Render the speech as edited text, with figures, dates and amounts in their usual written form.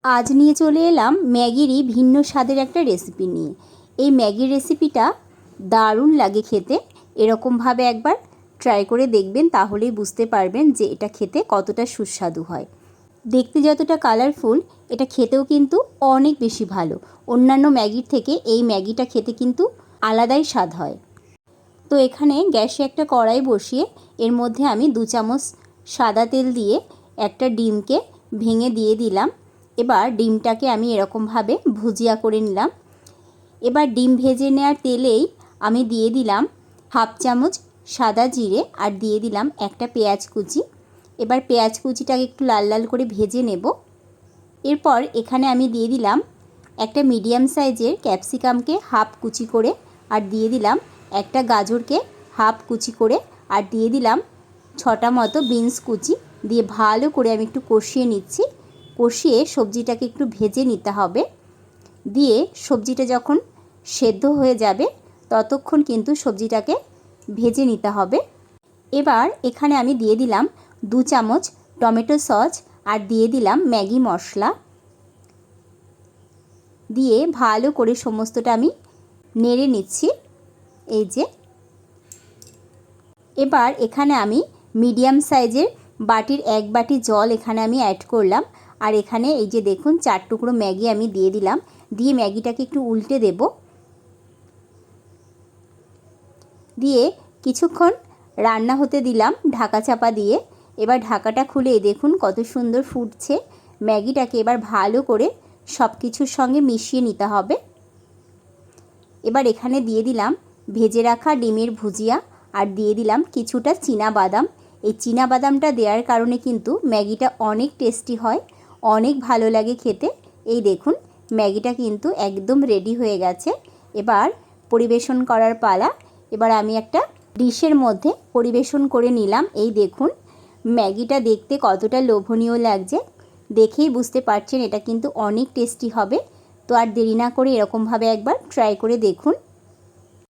আজ নিয়ে চলে এলাম ম্যাগিরই ভিন্ন স্বাদের একটা রেসিপি নিয়ে। এই ম্যাগির রেসিপিটা দারুণ লাগে খেতে। এরকমভাবে একবার ট্রাই করে দেখবেন, তাহলেই বুঝতে পারবেন যে এটা খেতে কতটা সুস্বাদু হয়। দেখতে যতটা কালারফুল, এটা খেতেও কিন্তু অনেক বেশি ভালো। অন্যান্য ম্যাগির থেকে এই ম্যাগিটা খেতে কিন্তু আলাদাই স্বাদ হয়। তো এখানে গ্যাসে একটা কড়াই বসিয়ে এর মধ্যে আমি 2 চামচ সাদা তেল দিয়ে একটা ডিমকে ভেঙে দিয়ে দিলাম। এবার ডিমটাকে আমি এরকমভাবে ভুজিয়া করে নিলাম। এবার ডিম ভেজে নেওয়ার তেলেই আমি দিয়ে দিলাম 1/2 চামচ সাদা জিরে আর দিয়ে দিলাম একটা পেঁয়াজ কুচি। এবার পেঁয়াজ কুচিটাকে একটু লাল লাল করে ভেজে নেব। এরপর এখানে আমি দিয়ে দিলাম একটা মিডিয়াম সাইজের ক্যাপসিকামকে হাফ কুচি করে, আর দিয়ে দিলাম একটা গাজরকে হাফ কুচি করে, আর দিয়ে দিলাম 6টা মতো বিনস কুচি দিয়ে ভালো করে আমি একটু কষিয়ে নিচ্ছি। কষিয়ে সবজিটাকে একটু ভেজে নিতে হবে। দিয়ে সবজিটা যখন সেদ্ধ হয়ে যাবে ততক্ষণ কিন্তু সবজিটাকে ভেজে নিতে হবে। এবার এখানে আমি দিয়ে দিলাম 2 চামচ টমেটো সস আর দিয়ে দিলাম ম্যাগি মশলা। দিয়ে ভালো করে সমস্তটা আমি নেড়ে নিচ্ছি। এই যে এবার এখানে আমি মিডিয়াম সাইজের বাটির 1 বাটি জল এখানে আমি অ্যাড করলাম। আর এখানে এই যে দেখুন 4 টুকরো ম্যাগি আমি দিয়ে দিলাম। দিয়ে ম্যাগিটাকে একটু উল্টে দেব। দিয়ে কিছুক্ষণ রান্না হতে দিলাম ঢাকা চাপা দিয়ে। এবার ঢাকাটা খুলে দেখুন কত সুন্দর ফুটছে। ম্যাগিটাকে এবার ভালো করে সব কিছুর সঙ্গে মিশিয়ে নিতে হবে। এবার এখানে দিয়ে দিলাম ভেজে রাখা ডিমের ভুজিয়া আর দিয়ে দিলাম কিছুটা চীনা বাদাম। এই চীনা বাদামটা দেওয়ার কারণে কিন্তু ম্যাগিটা অনেক টেস্টি হয়, অনেক ভালো লাগে খেতে। এই দেখুন ম্যাগিটা কিন্তু একদম রেডি হয়ে গেছে। এবার পরিবেশন করার পালা। এবার আমি একটা ডিশের মধ্যে পরিবেশন করে নিলাম। এই দেখুন ম্যাগিটা দেখতে কতটা লোভনীয় লাগছে, দেখেই বুঝতে পারছেন এটা কিন্তু অনেক টেস্টি হবে। তো আর দেরি না করে এরকমভাবে একবার ট্রাই করে দেখুন।